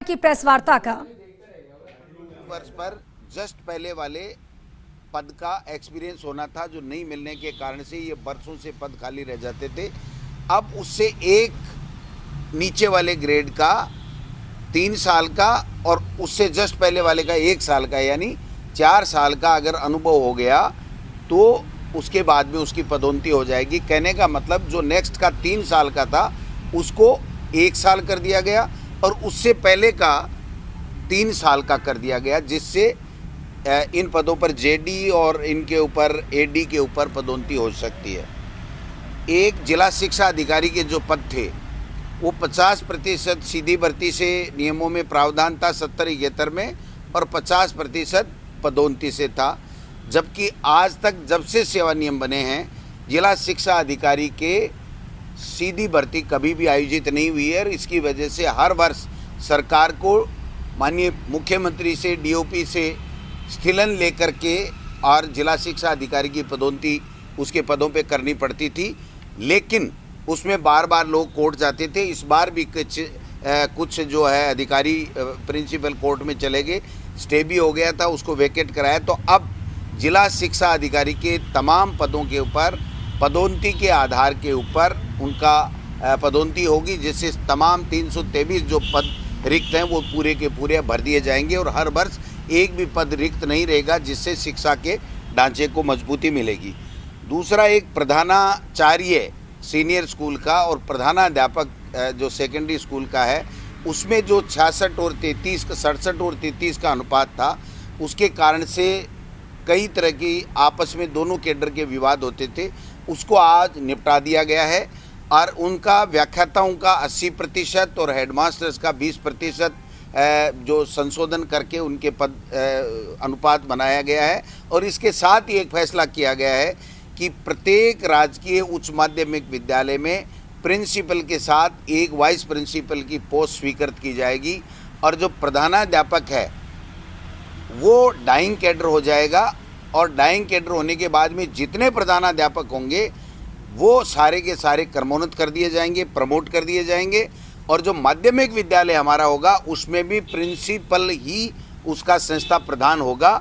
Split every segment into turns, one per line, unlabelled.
की प्रेस वार्ता का।
वर्ष पर जस्ट पहले वाले पद का एक्सपीरियंस होना था, जो नहीं मिलने के कारण से ये बरसों से पद खाली रह जाते थे। अब उससे एक नीचे वाले ग्रेड का 3 साल का और उससे जस्ट पहले वाले का 1 साल का, यानी 4 साल का अगर अनुभव हो गया तो उसके बाद में उसकी पदोन्नति हो जाएगी। कहने का मतलब जो नेक्स्ट का 3 साल का था उसको 1 साल कर दिया गया और उससे पहले का 3 साल का कर दिया गया, जिससे इन पदों पर जेडी और इनके ऊपर एडी के ऊपर पदोन्नति हो सकती है। एक जिला शिक्षा अधिकारी के जो पद थे वो 50% सीधी भर्ती से नियमों में प्रावधान था 70-71 में, और 50% पदोन्नति से था। जबकि आज तक जब से सेवा नियम बने हैं जिला शिक्षा अधिकारी के सीधी भर्ती कभी भी आयोजित नहीं हुई है। और इसकी वजह से हर वर्ष सरकार को माननीय मुख्यमंत्री से डीओपी से स्थिलन लेकर के और जिला शिक्षा अधिकारी की पदोन्नति उसके पदों पे करनी पड़ती थी, लेकिन उसमें बार बार लोग कोर्ट जाते थे। इस बार भी कुछ जो है अधिकारी प्रिंसिपल कोर्ट में चले गए, स्टे भी हो गया था, उसको वेकेट कराया। तो अब जिला शिक्षा अधिकारी के तमाम पदों के ऊपर पदोन्नति के आधार के ऊपर उनका पदोन्नति होगी, जिससे तमाम 323 जो पद रिक्त हैं वो पूरे के पूरे भर दिए जाएंगे और हर वर्ष एक भी पद रिक्त नहीं रहेगा, जिससे शिक्षा के ढांचे को मजबूती मिलेगी। दूसरा, एक प्रधानाचार्य सीनियर स्कूल का और प्रधानाध्यापक जो सेकेंडरी स्कूल का है, उसमें जो 66 और 33 का 67 और 33 का अनुपात था, उसके कारण से कई तरह की आपस में दोनों कैडर के विवाद होते थे, उसको आज निपटा दिया गया है। और उनका व्याख्याताओं का 80% और हेडमास्टर्स का 20% जो संशोधन करके उनके पद अनुपात बनाया गया है। और इसके साथ ही एक फैसला किया गया है कि प्रत्येक राजकीय उच्च माध्यमिक विद्यालय में प्रिंसिपल के साथ एक वाइस प्रिंसिपल की पोस्ट स्वीकृत की जाएगी और जो प्रधानाध्यापक है वो डाइंग कैडर हो जाएगा। और डाइंग कैडर होने के बाद में जितने प्रधानाध्यापक होंगे वो सारे के सारे क्रमोन्नत कर दिए जाएंगे, प्रमोट कर दिए जाएंगे। और जो माध्यमिक विद्यालय हमारा होगा उसमें भी प्रिंसिपल ही उसका संस्था प्रधान होगा।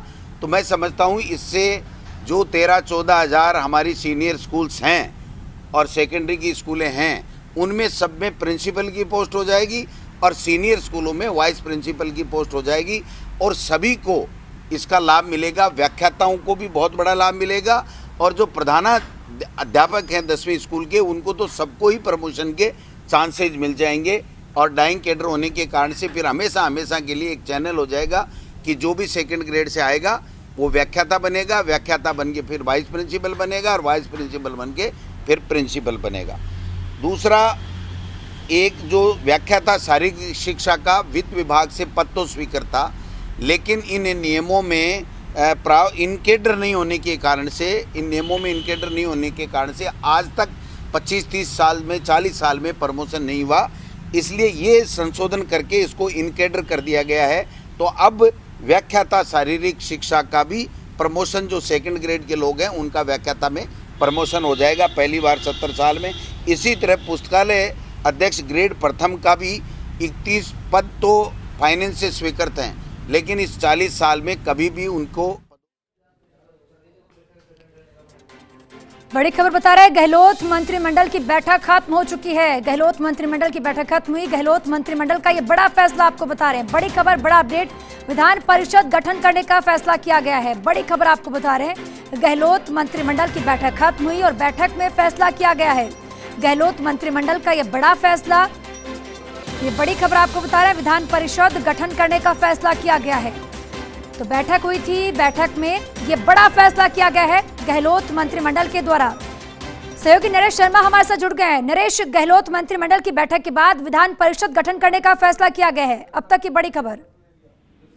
तो मैं समझता हूँ इससे जो 13-14 हज़ार हमारी सीनियर स्कूल्स हैं और सेकेंडरी की स्कूलें हैं, उनमें सब में प्रिंसिपल की पोस्ट हो जाएगी और सीनियर स्कूलों में वाइस प्रिंसिपल की पोस्ट हो जाएगी और सभी को इसका लाभ मिलेगा। व्याख्याताओं को भी बहुत बड़ा लाभ मिलेगा और जो प्रधानाध्यापक हैं 10वीं स्कूल के, उनको तो सबको ही प्रमोशन के चांसेज मिल जाएंगे। और डाइंग कैडर होने के कारण से फिर हमेशा के लिए एक चैनल हो जाएगा कि जो भी सेकंड ग्रेड से आएगा वो व्याख्याता बनेगा, व्याख्याता बन के फिर वाइस प्रिंसिपल बनेगा और वाइस प्रिंसिपल बन के फिर प्रिंसिपल बनेगा। दूसरा, एक जो व्याख्याता शारीरिक शिक्षा का वित्त विभाग से पद तो स्वीकृत था, लेकिन इन नियमों में इनकेडर नहीं होने के कारण से, इन नियमों में इनकेडर नहीं होने के कारण से आज तक 25-30 साल में 40 साल में प्रमोशन नहीं हुआ। इसलिए ये संशोधन करके इसको इनकेडर कर दिया गया है। तो अब व्याख्याता शारीरिक शिक्षा का भी प्रमोशन, जो सेकंड ग्रेड के लोग हैं उनका व्याख्याता में प्रमोशन हो जाएगा पहली बार 70 साल में। इसी तरह पुस्तकालय अध्यक्ष ग्रेड प्रथम का भी 31 पद तो फाइनेंस से स्वीकृत हैं, लेकिन इस 40 साल में कभी भी उनको।
बड़ी खबर बता रहे हैं, गहलोत मंत्रिमंडल की बैठक खत्म हो चुकी है। गहलोत मंत्रिमंडल की बैठक खत्म हुई। गहलोत मंत्रिमंडल का ये बड़ा फैसला आपको बता रहे हैं। बड़ी खबर, बड़ा अपडेट, विधान परिषद गठन करने का फैसला किया गया है। बड़ी खबर आपको बता रहे हैं, गहलोत मंत्रिमंडल की बैठक खत्म हुई और बैठक में फैसला किया गया है। गहलोत मंत्रिमंडल का ये बड़ा फैसला, ये बड़ी खबर आपको बता रहे हैं, विधान परिषद गठन करने का फैसला किया गया है। तो बैठक हुई थी, बैठक में ये बड़ा फैसला किया गया है गहलोत मंत्रिमंडल के द्वारा। सहयोगी नरेश शर्मा हमारे साथ जुड़ गए हैं। नरेश, गहलोत मंत्रिमंडल की बैठक के बाद विधान परिषद गठन करने का फैसला किया गया है, अब तक की बड़ी खबर।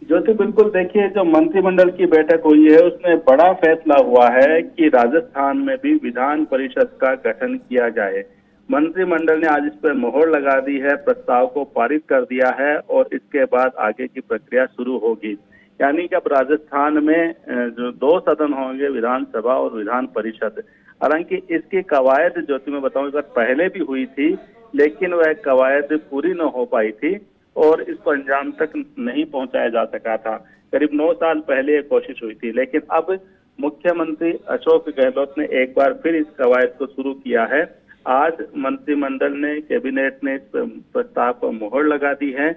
ज्योति, बिल्कुल देखिए, जो मंत्रिमंडल की बैठक हुई है उसमें बड़ा फैसला हुआ है कि राजस्थान में भी विधान परिषद का गठन किया जाए। मंत्रिमंडल ने आज इस पर मोहर लगा दी है, प्रस्ताव को पारित कर दिया है और इसके बाद आगे की प्रक्रिया शुरू होगी। यानी कि अब राजस्थान में जो 2 सदन होंगे, विधानसभा और विधान परिषद। हालांकि इसकी कवायद, ज्योति में बताऊं, एक बार पहले भी हुई थी, लेकिन वह कवायद पूरी न हो पाई थी और इसको अंजाम तक नहीं पहुंचाया जा सका था। करीब 9 साल पहले ये कोशिश हुई थी, लेकिन अब मुख्यमंत्री अशोक गहलोत ने एक बार फिर इस कवायद को शुरू किया है। आज मंत्रिमंडल ने, कैबिनेट ने इस प्रस्ताव पर मुहर लगा दी है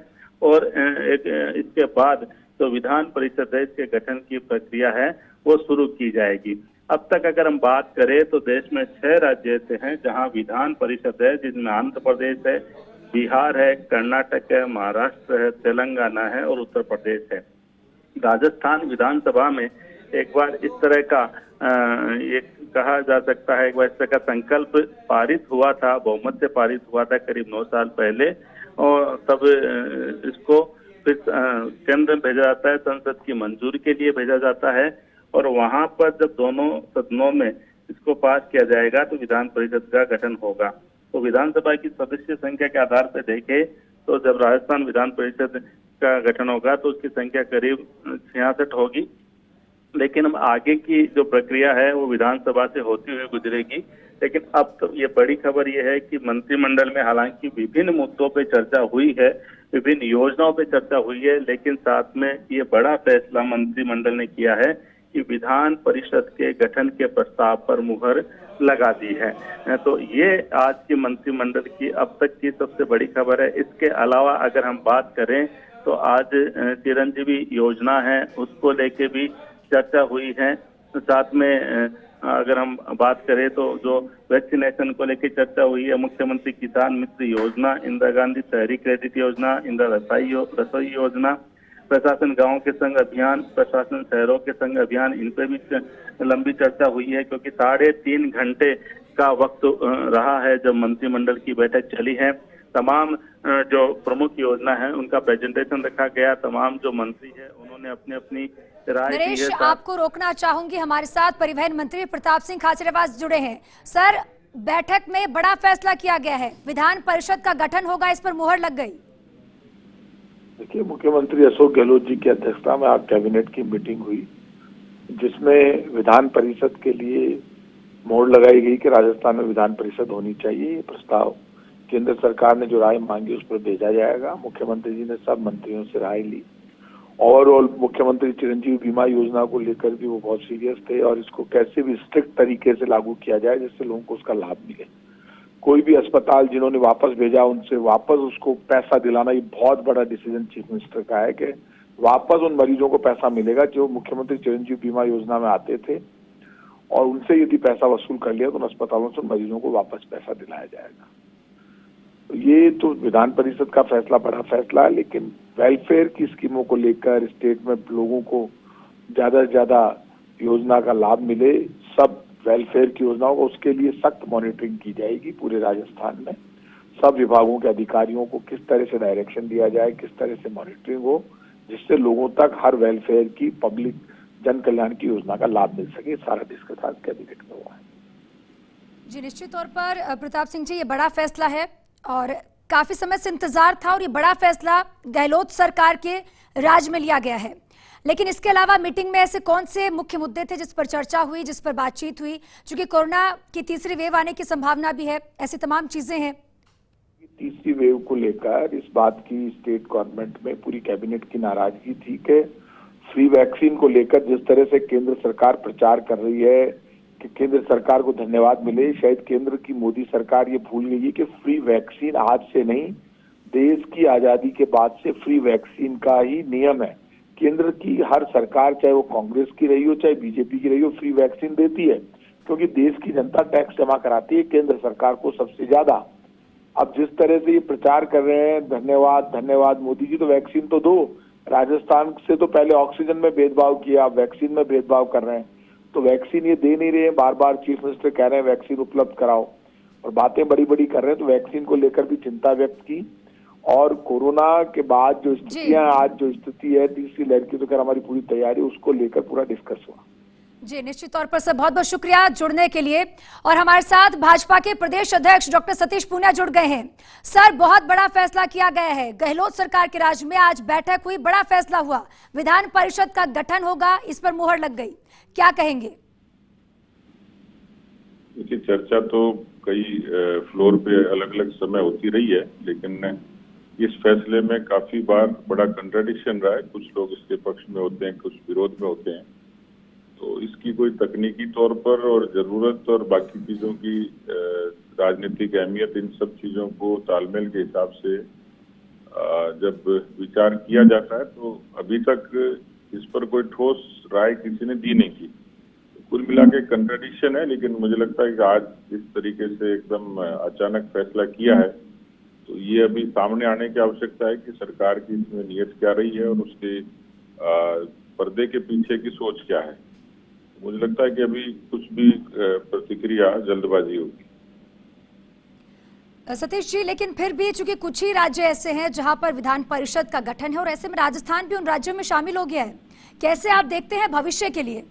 और इसके बाद जो विधान परिषद है, इसके गठन की प्रक्रिया है वो शुरू की जाएगी। अब तक अगर हम बात करें तो देश में 6 राज्य ऐसे हैं जहां विधान परिषद है, जिनमें आंध्र प्रदेश है, बिहार है, कर्नाटक है, महाराष्ट्र है, तेलंगाना है और उत्तर प्रदेश है। राजस्थान विधानसभा में एक बार इस तरह का ये कहा जा सकता है, एक बार इस तरह का संकल्प पारित हुआ था, बहुमत से पारित हुआ था करीब 9 साल पहले, और तब इसको फिर केंद्र में भेजा जाता है, संसद की मंजूरी के लिए भेजा जाता है और वहां पर जब दोनों सदनों में इसको पास किया जाएगा तो विधान परिषद का गठन होगा। तो विधानसभा की सदस्य संख्या के आधार पर देखें तो जब राजस्थान विधान परिषद का गठन होगा तो उसकी संख्या करीब 66 होगी, लेकिन अब आगे की जो प्रक्रिया है वो विधानसभा से होती हुई गुजरेगी। लेकिन अब तो ये बड़ी खबर ये है कि मंत्रिमंडल में हालांकि विभिन्न मुद्दों पे चर्चा हुई है, विभिन्न योजनाओं पे चर्चा हुई है, लेकिन साथ में ये बड़ा फैसला मंत्रिमंडल ने किया है कि विधान परिषद के गठन के प्रस्ताव पर मुहर लगा दी है। तो ये आज की मंत्रिमंडल की अब तक की सबसे बड़ी खबर है। इसके अलावा अगर हम बात करें तो आज चिरंजीवी योजना है, उसको लेके भी चर्चा हुई है। साथ में अगर हम बात करें तो जो वैक्सीनेशन को लेकर चर्चा हुई है, मुख्यमंत्री किसान मित्र योजना, इंदिरा गांधी शहरी क्रेडिट योजना, इंदिरा रसोई योजना, प्रशासन गांव के संग अभियान, प्रशासन शहरों के संग अभियान, इन पे भी लंबी चर्चा हुई है, क्योंकि 3.5 घंटे का वक्त रहा है जब मंत्रिमंडल की बैठक चली है। तमाम जो प्रमुख योजना है उनका प्रेजेंटेशन रखा गया, तमाम जो मंत्री है उन्होंने अपनी अपनी राय दी
नरेश,
है।
आपको रोकना चाहूंगी, हमारे साथ परिवहन मंत्री प्रताप सिंह खाचरियावास जुड़े हैं। सर, बैठक में बड़ा फैसला किया गया है, विधान परिषद का गठन होगा, इस पर मुहर लग गई।
देखिए, मुख्यमंत्री अशोक गहलोत जी की अध्यक्षता में आज कैबिनेट की मीटिंग हुई, जिसमें विधान परिषद के लिए मोहर लगाई गई कि राजस्थान में विधान परिषद होनी चाहिए। ये प्रस्ताव केंद्र सरकार ने जो राय मांगी उस पर भेजा जाएगा। मुख्यमंत्री जी ने सब मंत्रियों से राय ली और मुख्यमंत्री चिरंजीवी बीमा योजना को लेकर भी वो बहुत सीरियस थे और इसको कैसे भी स्ट्रिक्ट तरीके से लागू किया जाए जिससे लोगों को उसका लाभ मिले। कोई भी अस्पताल जिन्होंने वापस भेजा उनसे वापस उसको पैसा दिलाना, ये बहुत बड़ा डिसीजन चीफ मिनिस्टर का है कि वापस उन मरीजों को पैसा मिलेगा जो मुख्यमंत्री चिरंजीवी बीमा योजना में आते थे, और उनसे यदि पैसा वसूल कर लिया तो उन अस्पतालों से मरीजों को वापस पैसा दिलाया जाएगा। तो ये तो विधान परिषद का फैसला बड़ा फैसला है, लेकिन वेलफेयर की स्कीमों को लेकर स्टेट में लोगों को ज्यादा से ज्यादा योजना का लाभ मिले, सब वेलफेयर की योजनाओं को, उसके लिए सख्त मॉनिटरिंग की जाएगी पूरे राजस्थान में। सब विभागों के अधिकारियों को किस तरह से डायरेक्शन दिया जाए, किस तरह से मॉनिटरिंग हो, जिससे लोगों तक हर वेलफेयर की, पब्लिक जन कल्याण की योजना का लाभ मिल सके। सारा डिस्कशन कैबिनेट में हुआ है।
जी, निश्चित तौर पर प्रताप सिंह जी, ये बड़ा फैसला है और काफी समय से इंतजार था और ये बड़ा फैसला गहलोत सरकार के राज में लिया गया है। लेकिन इसके अलावा मीटिंग में ऐसे कौन से मुख्य मुद्दे थे जिस पर चर्चा हुई, जिस पर बातचीत हुई? क्योंकि कोरोना की तीसरी वेव आने की संभावना भी है, ऐसी तमाम चीजें हैं।
तीसरी वेव को लेकर इस बात की स्टेट गवर्नमेंट में पूरी कैबिनेट की नाराजगी थी कि फ्री वैक्सीन को लेकर जिस तरह से केंद्र सरकार प्रचार कर रही है कि केंद्र सरकार को धन्यवाद मिले, शायद केंद्र की मोदी सरकार ये भूल गई है कि फ्री वैक्सीन आज से नहीं, देश की आजादी के बाद से फ्री वैक्सीन का ही नियम है। केंद्र की हर सरकार, चाहे वो कांग्रेस की रही हो चाहे बीजेपी की रही हो, फ्री वैक्सीन देती है, क्योंकि देश की जनता टैक्स जमा कराती है केंद्र सरकार को सबसे ज्यादा। अब जिस तरह से ये प्रचार कर रहे हैं, धन्यवाद धन्यवाद मोदी जी, तो वैक्सीन तो दो। राजस्थान से तो पहले ऑक्सीजन में भेदभाव किया, अब वैक्सीन में भेदभाव कर रहे हैं। तो वैक्सीन ये दे नहीं रहे हैं, बार बार चीफ मिनिस्टर कह रहे हैं वैक्सीन उपलब्ध कराओ, और बातें बड़ी बड़ी कर रहे हैं। तो वैक्सीन को लेकर भी चिंता व्यक्त की। और कोरोना के बाद जो स्थितियां, आज जो स्थिति है तीसरी लहर की, तो खैर हमारी पूरी तैयारी, उसको लेकर पूरा डिस्कस हुआ।
जी, निश्चित तौर पर सर, बहुत बहुत शुक्रिया जुड़ने के लिए। और हमारे साथ भाजपा के प्रदेश अध्यक्ष डॉक्टर सतीश पूनिया जुड़ गए हैं। सर, बहुत बड़ा फैसला किया गया है, गहलोत सरकार के राज में आज बैठक हुई, बड़ा फैसला हुआ, विधान परिषद का गठन होगा, इस पर मुहर लग गई, क्या कहेंगे?
देखिए, चर्चा तो कई फ्लोर पे अलग अलग समय होती रही है, लेकिन इस फैसले में काफी बार बड़ा कंट्राडिक्शन रहा है। कुछ लोग इसके पक्ष में होते हैं, कुछ विरोध में होते हैं। तो इसकी कोई तकनीकी तौर पर और जरूरत और बाकी चीजों की राजनीतिक अहमियत, इन सब चीजों को तालमेल के हिसाब से जब विचार किया जाता है तो अभी तक इस पर कोई ठोस राय किसी ने दी नहीं की। कुल मिला के कंट्राडिक्शन है, लेकिन मुझे लगता है कि आज इस तरीके से एकदम अचानक फैसला किया है तो ये अभी सामने आने की आवश्यकता है कि सरकार की इसमें नीयत क्या रही है और उसके पर्दे के पीछे की सोच क्या है। मुझे लगता है कि अभी कुछ भी प्रतिक्रिया जल्दबाजी होगी।
सतीश जी, लेकिन फिर भी चूंकि कुछ ही राज्य ऐसे हैं जहां पर विधान परिषद का गठन है और ऐसे में राजस्थान भी उन राज्यों में शामिल हो गया है, कैसे आप देखते हैं भविष्य के लिए?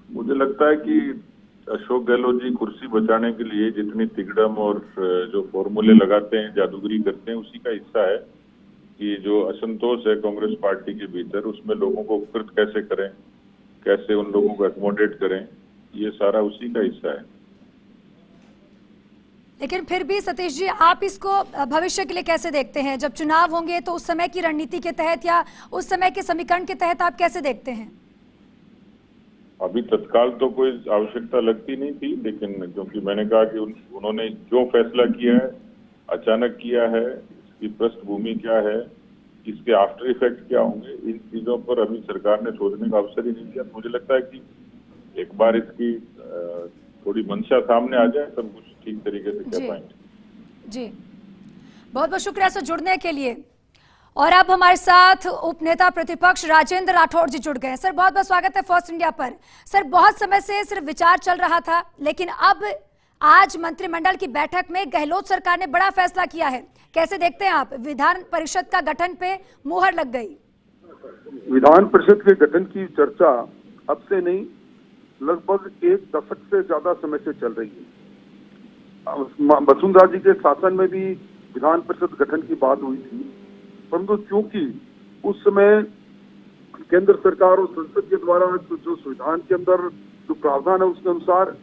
मुझे लगता है कि अशोक गहलोत जी कुर्सी बचाने के लिए जितनी तिकड़म और जो फॉर्मूले लगाते हैं, जादूगरी करते हैं, उसी का हिस्सा है कि जो असंतोष है कांग्रेस पार्टी के भीतर, उसमें लोगों को उपकृत कैसे करें, कैसे उन लोगों को एकोमोडेट करें, ये सारा उसी का हिस्सा है।
लेकिन फिर भी सतीश जी, आप इसको भविष्य के लिए कैसे देखते हैं? जब चुनाव होंगे तो उस समय की रणनीति के तहत या उस समय के समीकरण के तहत आप कैसे देखते हैं?
अभी तत्काल तो कोई आवश्यकता लगती नहीं थी, लेकिन क्योंकि मैंने कहा कि उन्होंने जो फैसला किया है, अचानक किया है, इसकी पृष्ठभूमि क्या है, इसके आफ्टर इफेक्ट क्या होंगे, इन चीजों पर अभी सरकार ने सोचने का अवसर ही नहीं दिया। मुझे लगता है कि एक बार इसकी थोड़ी मंशा सामने आ जाए तब कुछ ठीक तरीके से कह पाएंगे।
जी, बहुत बहुत शुक्रिया सर जुड़ने के लिए। और अब हमारे साथ उपनेता प्रतिपक्ष राजेंद्र राठौड़ जी जुड़ गए। सर बहुत बहुत स्वागत है फर्स्ट इंडिया पर। सर, बहुत समय से सिर्फ विचार चल रहा था, लेकिन अब आज मंत्रिमंडल की बैठक में गहलोत सरकार ने बड़ा फैसला किया है। कैसे देखते हैं आप? विधान परिषद का गठन पे मुहर लग गई।
विधान परिषद के गठन की चर्चा अब से नहीं, लगभग एक दशक से ज्यादा समय से चल रही है। वसुंधरा जी के शासन में भी विधान परिषद गठन की बात हुई थी, परंतु चूंकि उस समय केंद्र सरकार और संसद के द्वारा जो संविधान के अंदर जो प्रावधान है उसके अनुसार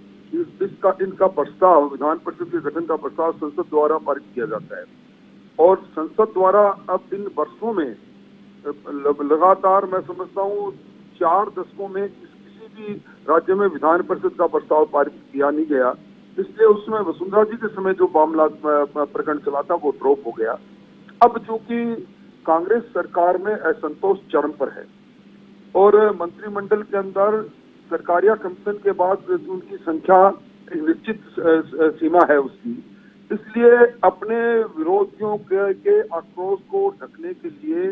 इनका प्रस्ताव, विधान परिषद के गठन का प्रस्ताव संसद द्वारा पारित किया जाता है और संसद द्वारा अब इन वर्षों में लगातार, मैं समझता हूँ 4 दशकों में किसी भी राज्य में विधान परिषद का प्रस्ताव पारित किया नहीं गया। इसलिए उसमें वसुंधरा जी के समय जो मामला प्रकरण चला था वो ड्रॉप हो गया। अब चूंकि कांग्रेस सरकार में असंतोष चरम पर है और मंत्रिमंडल के अंदर सरकारिया कमीशन के बाद उनकी संख्या एक निश्चित सीमा है उसकी, इसलिए अपने विरोधियों के आक्रोश को ढकने के लिए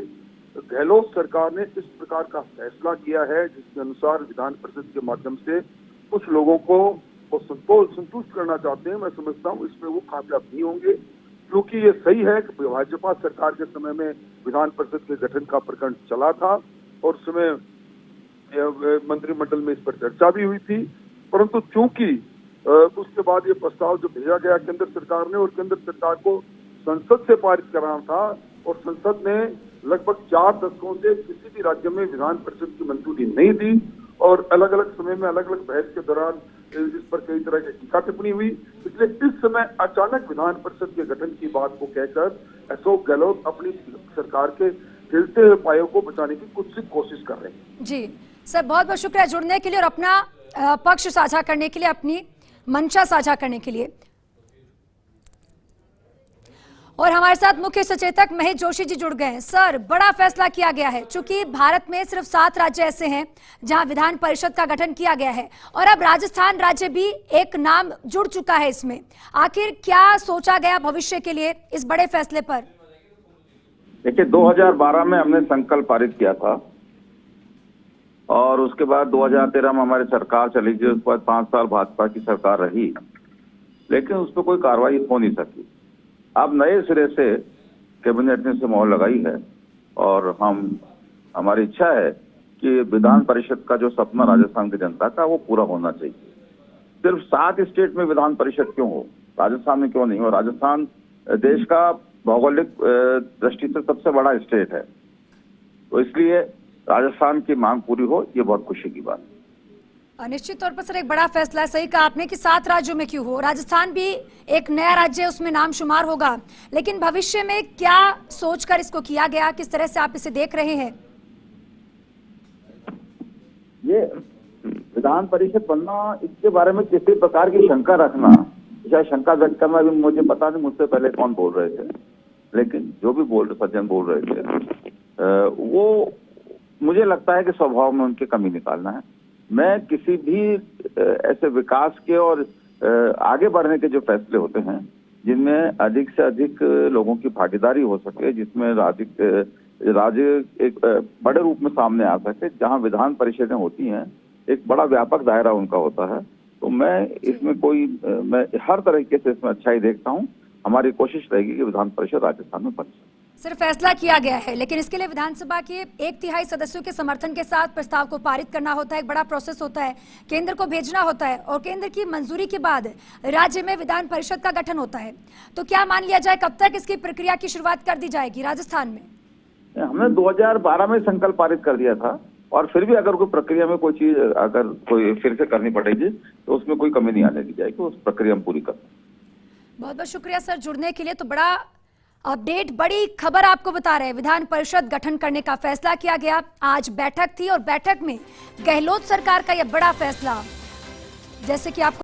गहलोत सरकार ने इस प्रकार का फैसला किया है, जिसके अनुसार विधान परिषद के माध्यम से कुछ लोगों को संतुष्ट करना चाहते हैं। मैं समझता हूँ इसमें वो कामयाब नहीं होंगे, क्योंकि ये सही है कि भाजपा सरकार के समय में विधान परिषद के गठन का प्रकरण चला था और उस समय मंत्रिमंडल में इस पर चर्चा भी हुई थी, परंतु चूंकि उसके बाद ये प्रस्ताव जो भेजा गया केंद्र सरकार ने और केंद्र सरकार को संसद से पारित कराना था और संसद ने लगभग 4 दशकों से किसी भी राज्य में विधान परिषद की मंजूरी नहीं दी और अलग अलग समय में अलग अलग बहस के दौरान इस पर कई तरह की टीका टिप्पणी हुई, इसलिए इस समय अचानक विधान परिषद के गठन की बात को कहकर अशोक गहलोत अपनी सरकार के हिलते हुए पायों को बचाने की कुछ कोशिश कर रहे हैं।
जी सर, बहुत बहुत शुक्रिया जुड़ने के लिए और अपना पक्ष साझा करने के लिए, अपनी मंशा साझा करने के लिए। और हमारे साथ मुख्य सचेतक महेश जोशी जी जुड़ गए हैं। सर, बड़ा फैसला किया गया है, चूंकि भारत में सिर्फ 7 राज्य ऐसे हैं जहां विधान परिषद का गठन किया गया है और अब राजस्थान राज्य भी एक नाम जुड़ चुका है इसमें। आखिर क्या सोचा गया भविष्य के लिए इस बड़े फैसले पर?
देखिए, 2012 में हमने संकल्प पारित किया था और उसके बाद 2013 में हमारी सरकार चली गई, उसके बाद 5 साल भाजपा की सरकार रही, लेकिन उस पर कोई कार्रवाई हो नहीं सकी। अब नए सिरे से कैबिनेट ने से मोहर लगाई है और हमारी इच्छा है कि विधान परिषद का जो सपना राजस्थान की जनता का वो पूरा होना चाहिए। सिर्फ 7 स्टेट में विधान परिषद क्यों हो, राजस्थान में क्यों नहीं हो? राजस्थान देश का भौगोलिक दृष्टि से सबसे बड़ा स्टेट है, तो इसलिए राजस्थान की मांग पूरी हो, ये बहुत खुशी की बात है।
निश्चित तौर पर सर एक बड़ा फैसला है, सही कहा आपने कि 7 राज्यों में क्यों हो, राजस्थान भी एक नया राज्य है, उसमें नाम शुमार होगा। लेकिन भविष्य में क्या सोचकर इसको किया गया, किस तरह से आप इसे देख रहे हैं?
ये विधान परिषद बनना, इसके बारे में किसी प्रकार की शंका रखना या शंका व्यक्त करना भी मुझे पता नहीं मुझसे पहले कौन बोल रहे थे, लेकिन जो भी सज्जन बोल रहे थे वो मुझे लगता है कि स्वभाव में उनकी कमी निकालना है। मैं किसी भी ऐसे विकास के और आगे बढ़ने के जो फैसले होते हैं जिनमें अधिक से अधिक लोगों की भागीदारी हो सके, जिसमें राज्य एक बड़े रूप में सामने आ सके, जहां विधान परिषदें होती हैं एक बड़ा व्यापक दायरा उनका होता है, तो मैं इसमें मैं हर तरीके से इसमें अच्छाई देखता हूं। हमारी कोशिश रहेगी कि विधान परिषद राजस्थान में बन सके।
सिर्फ फैसला किया गया है, लेकिन इसके लिए विधानसभा के 1/3 सदस्यों के समर्थन के साथ प्रस्ताव को पारित करना होता है, एक बड़ा प्रोसेस होता है, केंद्र को भेजना होता है और केंद्र की मंजूरी के बाद राज्य में विधान परिषद का गठन होता है। तो क्या मान लिया जाए, कब तक इसकी प्रक्रिया की शुरुआत कर दी जाएगी राजस्थान में?
हमने 2012 में संकल्प पारित कर दिया था और फिर भी अगर कोई प्रक्रिया में कोई चीज अगर कोई फिर से करनी पड़ेगी तो उसमें कोई कमी नहीं आने दी जाएगी, उस प्रक्रिया हम पूरी कर।
बहुत बहुत शुक्रिया सर जुड़ने के लिए। तो बड़ा अपडेट, बड़ी खबर आपको बता रहे हैं, विधान परिषद गठन करने का फैसला किया गया। आज बैठक थी और बैठक में गहलोत सरकार का यह बड़ा फैसला, जैसे कि आपको